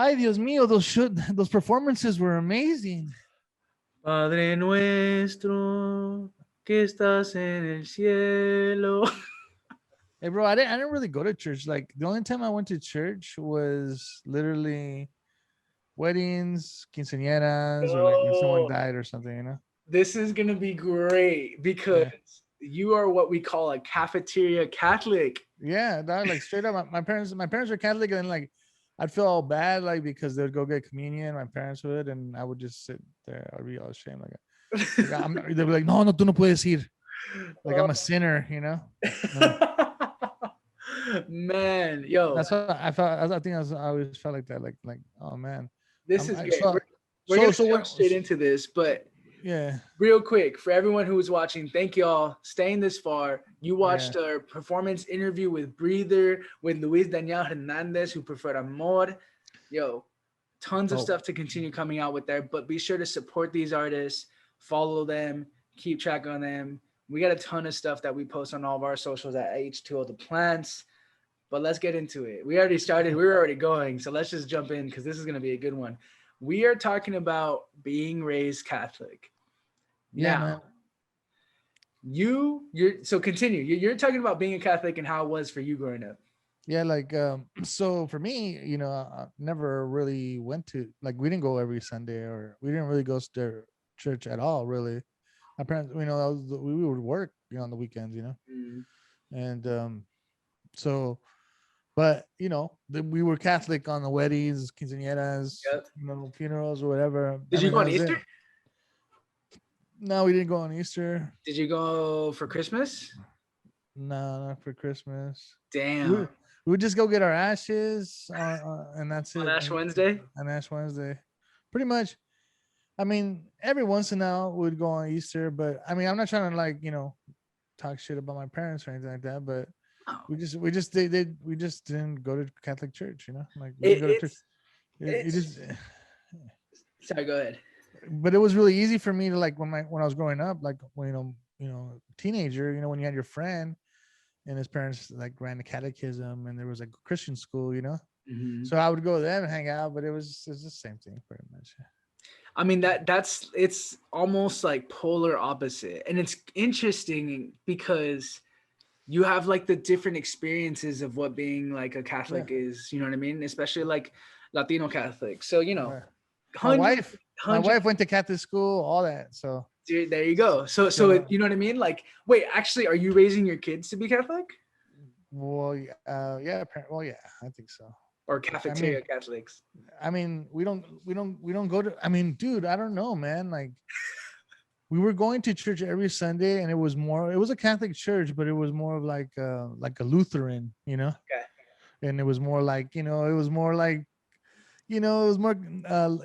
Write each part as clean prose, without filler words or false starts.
Ay, Dios mío, those performances were amazing. Padre nuestro que estás en el cielo. Hey, bro, I didn't really go to church. Like the only time I went to church was literally weddings, quinceañeras, or like when someone Yo, died or something. this is gonna be great because Yeah, you are what we call a cafeteria Catholic. yeah. Dog, like straight up, my parents were Catholic, and then like I'd feel all bad, like because they'd go get communion. My parents would, and I would just sit there. I'd be all ashamed, like I'm. They'd be like, no, no, tú no puedes ir. Like I'm a sinner. No. Man, yo, That's what I felt. I think I always felt like that. Like, oh man. this is great. So We're gonna so when jump straight into this, but yeah, real quick for everyone who was watching, thank y'all staying this far. You yeah. watched our performance interview with Breather with Luis Daniel Hernandez, who preferred Amor. Yo, tons of Oh, stuff to continue coming out with there, but be sure to support these artists, follow them, keep track on them. We got a ton of stuff that we post on all of our socials at H2O The Plants. But let's get into it. We already started. We were already going. So let's just jump in because this is going to be a good one. We are talking about being raised Catholic. yeah, Now, man. you're so continue. You're talking about being a Catholic and how it was for you growing up. Yeah, like so for me, I never really went to, like, we didn't go every Sunday, or we didn't really go to church at all, really. My parents, we would work, on the weekends, Mm, and so, but we were Catholic on the weddings, quinceañeras, yep. funerals or whatever. Did I you mean, go that on was Easter? it. No, we didn't go on Easter. Did you go for Christmas? No, not for Christmas. We Damn. would, we would just go get our ashes, and that's On it. Ash Wednesday? On Ash Wednesday, pretty much. I mean, every once in a while we'd go on Easter, but I mean, I'm not trying to, like, talk shit about my parents or anything like that. But Oh. we just didn't go to Catholic church. Like we didn't It, go to church. it's It it's just, sorry, go ahead. but it was really easy for me to, like, when I was growing up, like when teenager, when you had your friend and his parents like ran the catechism and there was like a Christian school. Mhm. So I would go there and hang out, but it's the same thing pretty much. I mean that's it's almost like polar opposite. And it's interesting because you have like the different experiences of what being like a Yeah, Catholic is, you know what I mean? Especially like Latino Catholic. So, right. My hundred wife, my hundred wife went to Catholic school, all that. So, dude, there you go. So so you know what I mean? Like, wait, actually, are you raising your kids to be Catholic well, yeah, well, yeah, I think so. or I mean, cafeteria Catholics? we don't go to. I mean, dude, I don't know, man. Like, we were going to church every Sunday, and it was a Catholic church, but it was more of like a Lutheran. Okay. And it was more like, it was more like, it was more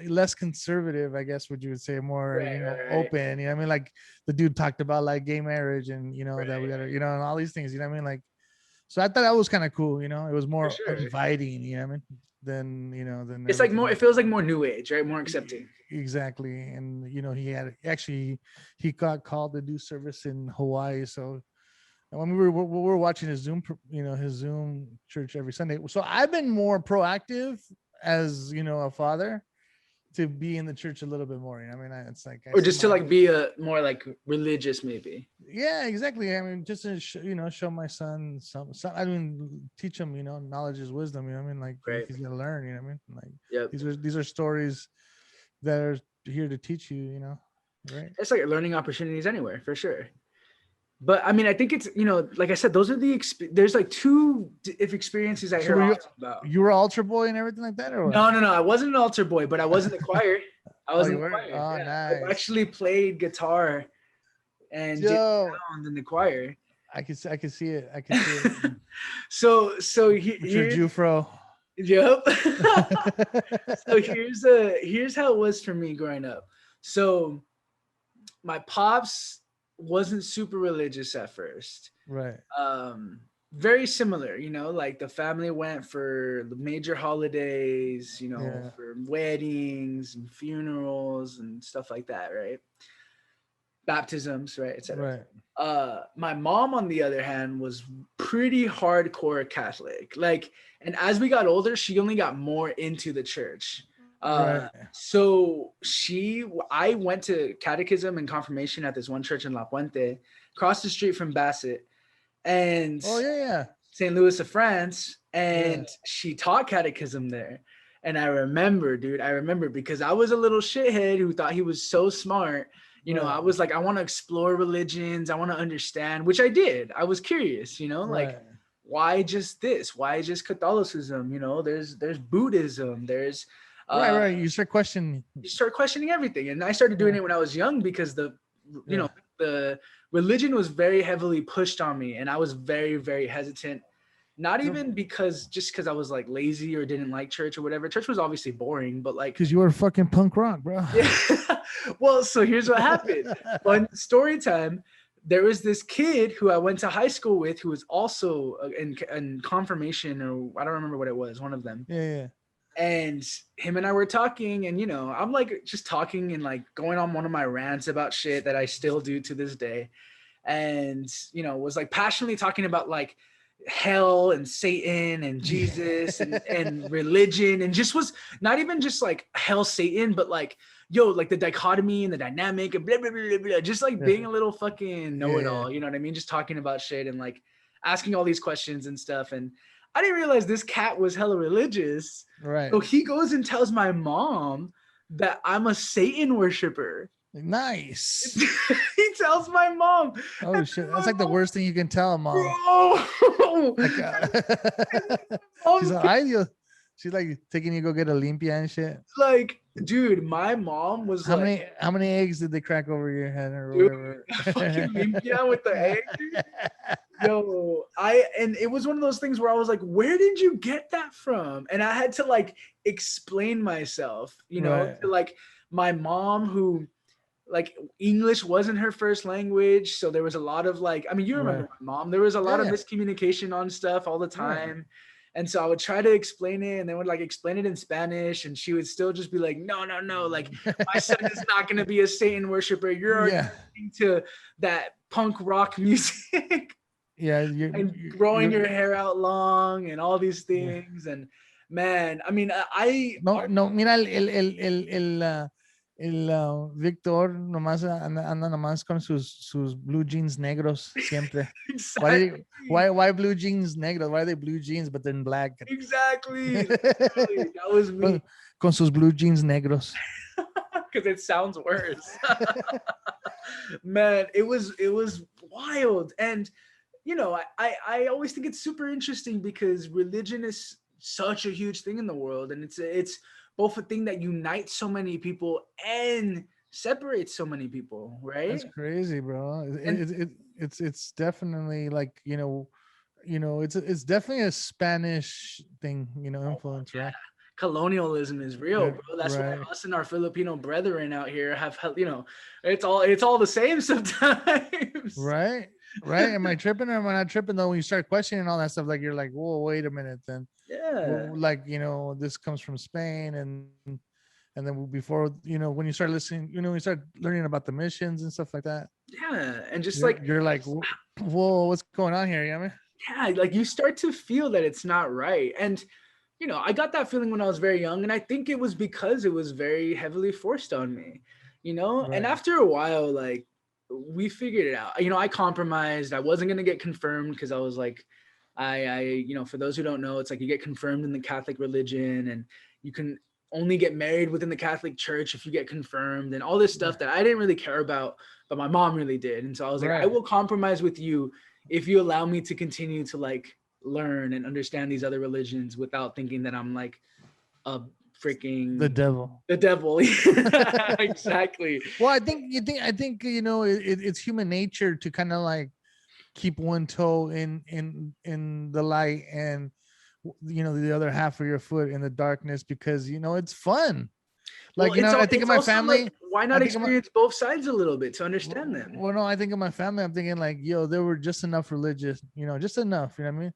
less conservative, I guess, what you would say, more, Right, right, open. I mean, like the dude talked about like gay marriage and right, that we right. gotta, and all these things. What I mean? Like, so I thought that was kind of cool. It was For more sure. inviting. What I mean, than It's like more. everything It else. feels like more new age, right? More accepting. Exactly. And he got called to do service in Hawaii. So when we were watching his Zoom church every Sunday. So I've been more proactive as a father, to be in the church a little bit more. I mean, it's like I Or see just to my, like be a more like religious, maybe. yeah, exactly. I mean, just to show my son some. I mean, teach him, knowledge is wisdom. I mean, like Right. he's gonna learn. What I mean, like Yep. these are stories that are here to teach you. Right? It's like learning opportunities anywhere for sure. But I mean, I think it's like I said, those are there's like two if experiences I So hear were often about. you were altar boy and everything like that, or what? No, I wasn't an altar boy, but I was in the choir. I Oh, was in you the were. choir. Oh, Yeah, I nice. actually played guitar and did Yo, sound in the choir. I can see it. I can see it. So With your here's Jufro. yep. So here's how it was for me growing up. So my pops wasn't super religious at first. Right. Um, Very similar, like the family went for the major holidays, Yeah. for weddings and funerals and stuff like that, right? baptisms, right, etc. Right. My mom, on the other hand, was pretty hardcore Catholic. Like, and as we got older, she only got more into the church. Right. So I went to catechism and confirmation at this one church in La Puente, across the street from Bassett, and Oh yeah, St. Louis of France, yeah, and yeah. she taught catechism there. And I remember, dude, I remember because I was a little shithead who thought he was so smart. I Right. was like, I want to explore religions, I want to understand, which I did. I was curious, like, Right. why just this? Why just Catholicism? There's Buddhism, there's Right. uh Right. You start questioning. you start questioning everything. And I started doing Yeah. it when I was young because you Yeah. know, the religion was very heavily pushed on me, and I was very, very hesitant. Not even because I was like lazy or didn't like church or whatever. Church was obviously boring, but like, Because you were fucking punk rock, bro. yeah. Well, so here's what happened. Fun story time. There was this kid who I went to high school with who was also in confirmation, or I don't remember what it was, one of them. Yeah. Yeah. And him and I were talking, and I'm like just talking and like going on one of my rants about shit that I still do to this day, and was like passionately talking about like hell and Satan and Jesus and religion, and just was not even just like hell, Satan, but like, yo, like the dichotomy and the dynamic and blah blah blah blah, blah. Just like Yeah. being a little fucking Yeah. Yeah. know-it-all, you know what I mean? Just talking about shit and like asking all these questions and stuff. And I didn't realize this cat was hella religious. Right. So he goes and tells my mom that I'm a Satan worshiper. Nice. He tells my mom. Oh shit, that's like the worst thing you can tell a mom. Bro. Like, she's like, Mom, I do. She's like taking you to go get a limpia and shit. like, dude, my mom was How like, many eggs did they crack over your head or dude, whatever? fucking limpia with the egg, dude. Yo, and it was one of those things where I was like, where did you get that from? And I had to like explain myself, Right. to like my mom, who like English wasn't her first language. So there was a lot of like, I mean, you remember Right. my mom, there was a lot of Yeah. miscommunication on stuff all the Right. time. And so I would try to explain it, and then would like explain it in Spanish, and she would still just be like, no, no, no, like my son is not going to be a Satan worshiper. You're Yeah. listening to that punk rock music Yeah. and growing You're your hair out long and all these yeah. things. And man, I mean, I No, mira Víctor nomás anda nomás con sus blue jeans negros siempre. exactly, Why blue jeans negros? Why are they blue jeans but they're in black? exactly, literally, that was me. Con sus blue jeans negros. Because it sounds worse. Man, it was wild. And I always think it's super interesting because religion is such a huge thing in the world, and it's both a thing that unites so many people and separates so many people, That's right? crazy, bro. And It's definitely like it's definitely a Spanish thing, influence, right? colonialism is real, Yeah, bro. That's why right, us and our Filipino brethren out here have, it's all the same sometimes. right, right. Am I tripping or am I not tripping though? When you start questioning all that stuff, like you're like, whoa, wait a minute, then. Yeah. Well, like this comes from Spain, and then before when you start listening, when you start learning about the missions and stuff like that, Yeah. And just you're, like, you're like, whoa, what's going on here? You know what I mean? yeah, like you start to feel that it's not right. And I got that feeling when I was very young, and I think it was because it was very heavily forced on me, and Right. after a while, like, we figured it out. I compromised. I wasn't going to get confirmed because I was like, for those who don't know, it's like you get confirmed in the Catholic religion, and you can only get married within the Catholic Church if you get confirmed, and all this stuff that I didn't really care about, but my mom really did. And so I was like, I Right. will compromise with you if you allow me to continue to like learn and understand these other religions without thinking that I'm like a The freaking devil. the devil. Exactly. Well, I think it's human nature to kind of like keep one toe in the light and the other half of your foot in the darkness because it's fun. Well, Like I think of it's my also like, family. why I not think of my experience both sides a little bit to understand them? well, no, I think of my family. I'm thinking like, yo, they were just enough religious, just enough. You know what I mean?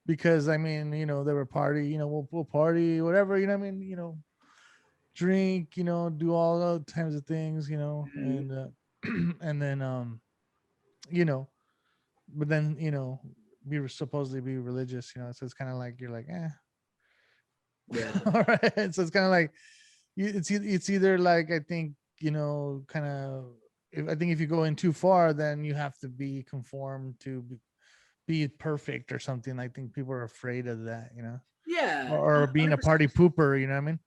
Because I mean, they were party. We'll party, whatever. You know what I mean? Drink. Do all those types of things. Mhm. And And then you know, but then be supposedly be religious, so it's kind of like you're like, Yeah. all right. So it's kind of like it's either like, I think, kind of, I think if you go in too far, then you have to be conformed to be perfect or something. I think people are afraid of that, Yeah. or being a 100%. party pooper, you know what I mean?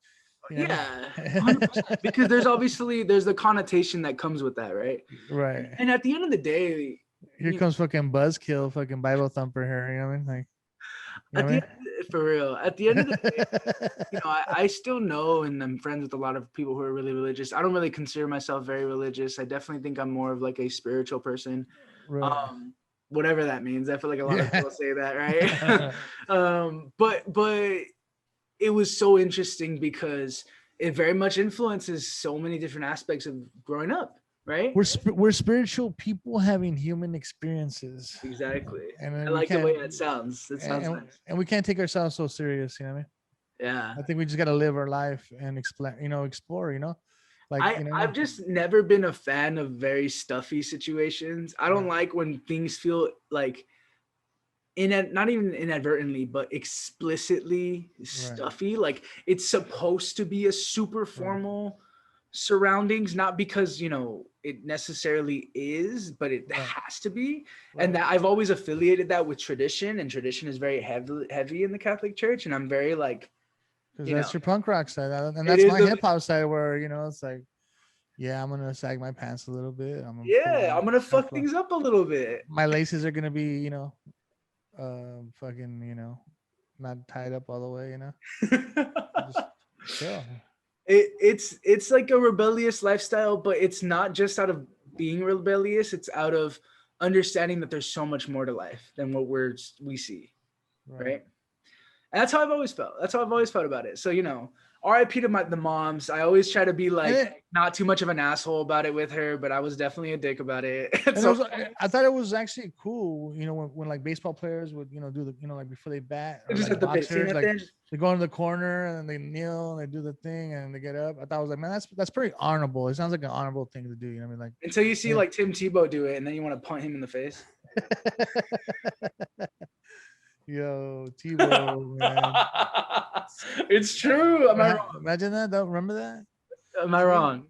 You know Yeah. what I 100%. Because mean? there's the connotation that comes with that, right? Right. And at the end of the day, Here comes fucking Buzzkill, fucking Bible thumper here, you know what I mean? Like, you know at the what end, for real, at the end of the day, I mean? I still know and I'm friends with a lot of people who are really religious. I don't really consider myself very religious. I definitely think I'm more of like a spiritual person. Right. Um, Whatever that means. I feel like a lot of Yeah. people say that, right? But it was so interesting because it very much influences so many different aspects of growing up, right? We're spiritual people having human experiences, Exactly. and I then we like the way can't, it sounds. It sounds and, nice. and we can't take ourselves so serious, you know what I mean? Yeah. I think we just got to live our life and explain, explore, like, I've just never been a fan of very stuffy situations. I don't right, like when things feel like not even inadvertently, but explicitly right, stuffy. Like it's supposed to be a super right, formal surroundings, not because it necessarily is, but it right, has to be. And right. that I've always affiliated that with tradition, and tradition is very heavy in the Catholic Church. And I'm very like, Because you know, that's your punk rock side, and it that's is my the hip hop side, where it's like, yeah, I'm gonna sag my pants a little bit. I'm gonna yeah, pull I'm gonna my fuck things up a little bit. my laces are gonna be, fucking, not tied up all the way, just chill. It's like a rebellious lifestyle, but it's not just out of being rebellious. It's out of understanding that there's so much more to life than what we see, Right. right? And that's how I've always felt. That's how I've always felt about it. So R.I.P. to the moms. I always try to be And like it, not too much of an asshole about it with her, but I was definitely a dick about it. and it So was, I thought it was actually cool, when like baseball players would, do the, like before they bat, or just like at the big scene boxers, at the like end they go in the corner and then they kneel and they do the thing and they get up. I thought, I was like, man, that's pretty honorable. It sounds like an honorable thing to do. You know what I mean? until you see Like, like Tim Tebow do it, and then you want to punt him in the face. yo, Tebow, man. It's true. Am I wrong? Imagine that. Don't remember that. Am I See, wrong?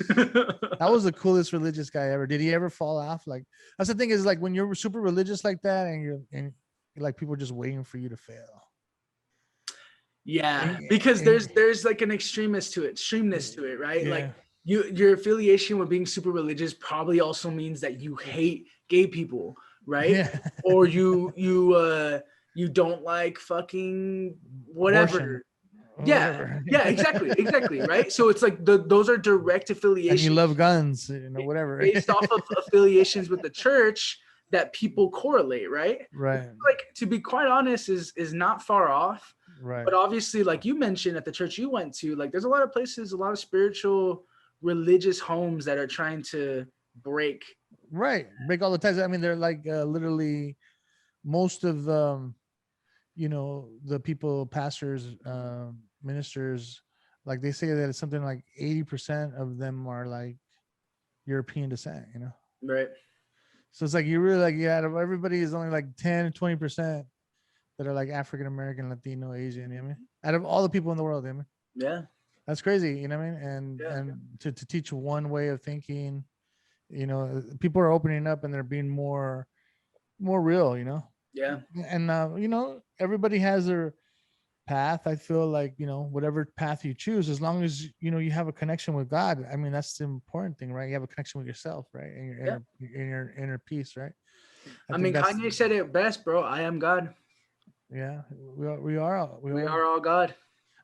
that was the coolest religious guy ever. Did he ever fall off? Like, that's the thing, is like when you're super religious like that, and like people are just waiting for you to fail. Yeah, And, because and, there's like an extremeness to it, right? Like yeah. your affiliation with being super religious probably also means that you hate gay people, right? Yeah. Or you don't like fucking Abortion whatever. or Yeah, whatever. yeah, exactly, right? So it's like those are direct And you affiliations love guns, whatever. based off of affiliations with the church that people correlate, right? Right. Like to be quite honest is not far off, Right. but obviously like you mentioned at the church you went to, like there's a lot of places, a lot of spiritual religious homes that are trying to break. Right. Break all the ties. I mean, they're like, literally most of the people, pastors, ministers, like they say that it's something like 80% of them are like European descent, Right. so it's like, you really, like, yeah, out of everybody is only like 10 to 20% that are like African American, Latino, Asian, you know what I mean, out of all the people in the world, you know what I mean? Yeah. That's crazy, you know what I mean? And Yeah. to teach one way of thinking, people are opening up and they're being more real, Yeah. and everybody has their path. I feel like, whatever path you choose, as long as you have a connection with God, I mean, that's the important thing, right? You have a connection with yourself, right? And your Yeah. inner peace, right? I I think mean, that's, Kanye said it best, bro. I am God. yeah, we We are. are all God.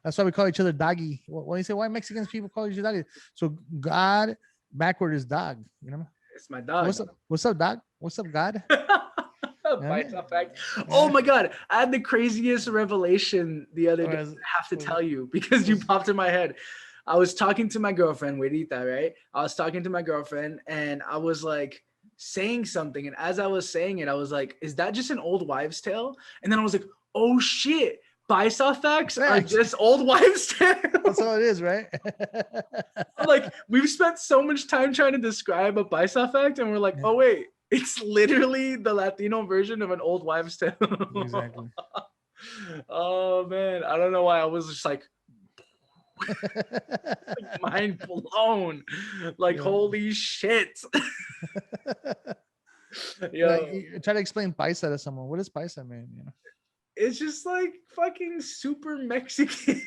That's why we call each other doggy. When you say, why Mexicans people call each other doggy? So God backward is dog, It's my so dog. what's up, dog? What's up, God? Bites Yeah. off fact. Oh my god, I had the craziest revelation the other day. Was, I have to was, tell you because you was, popped in my head. I was talking to my girlfriend, Wedita, right? I was talking to my girlfriend and I was like saying something. And as I was saying it, I was like, is that just an old wives' tale? And then I was like, oh shit, Paisa facts are Facts. just old wives' tales. That's all it is, right? Like, we've spent so much time trying to describe a Paisa fact, and we're like, oh wait, it's literally the Latino version of an old wives' tale. Exactly. Oh man, I don't know why I was just like mind blown. Like, Yeah. holy shit. Yo, Like, you try to explain paisa to someone. What does paisa mean? You it's just like fucking super Mexican.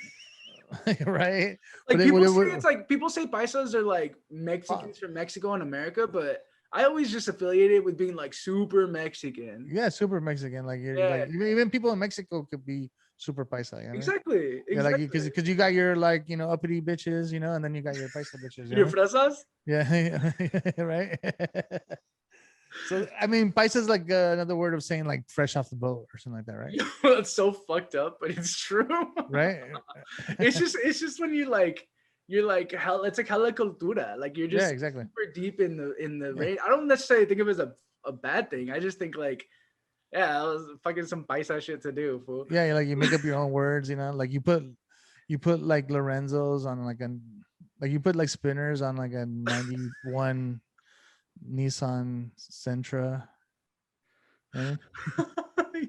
know, right? Like, But people say it's like, people say paisas are like Mexicans from Mexico and America, but I always just affiliate it with being like super Mexican. yeah, super Mexican. Like, you're Yeah. like even people in Mexico could be super paisa. You know what I mean? Exactly. Yeah, like Exactly. because you got your like uppity bitches, and then you got your paisa bitches. You Your know? fresas? Yeah, right. So I mean, paisa is like another word of saying like fresh off the boat or something like that, right? That's so fucked up, but it's true. Right. It's just when you're like hell, it's like hella cultura. Like, you're Yeah, just exactly. super deep in the Yeah. range. I don't necessarily think of it as a bad thing. I just think like, yeah, that was fucking some paisa shit to do, fool. Yeah, like you make up your own words, like you put like Lorenzos on like you put like spinners on like a 91 Nissan Sentra. Right?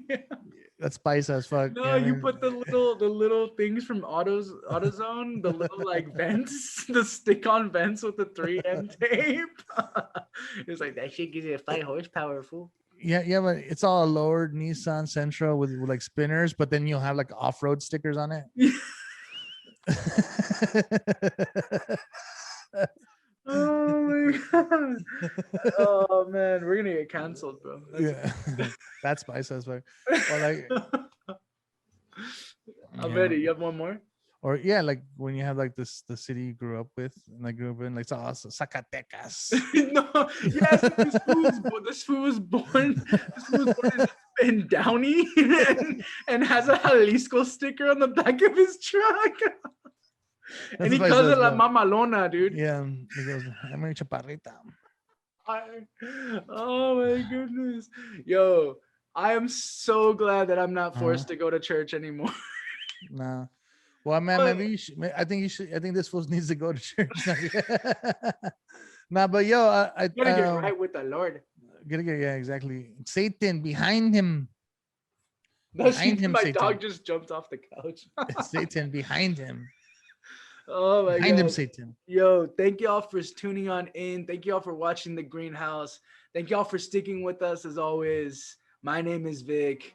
Yeah. That's spice as fuck. No, you put the little things from AutoZone, the little like vents, the stick-on vents with the 3M tape. It's like, that shit gives you a 5 horsepower, fool. Yeah, but it's all a lowered Nissan Sentra with like spinners, but then you'll have like off-road stickers on it. Oh my god. Oh man, we're gonna get canceled, bro. Yeah, that's spice as fuck. Or like, I'm yeah. ready. You have one more? Or yeah, like when you have like the city you grew up with, and like grew up in, like Zacatecas. No, yes, this fool was born in Downey and has a Jalisco sticker on the back of his truck. And he calls it La Mamalona, dude. Yeah, he goes, I'm a chaparrita. Oh my goodness. Yo, I am so glad that I'm not forced to go to church anymore. Nah. Well, man, maybe you should. I think you should. I think this fool needs to go to church. Nah, but yo, I gotta get right with the Lord. Yeah, exactly. Satan behind him. Behind him, my dog just jumped off the couch. Satan behind him. Oh my behind god. him, Satan. Yo, thank y'all for tuning on in. Thank y'all for watching the Greenhouse. Thank y'all for sticking with us as always. My name is Vic.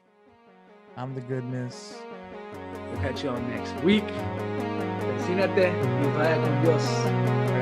I'm the Goodness. We'll catch y'all next week. Persínate y vaya con Dios.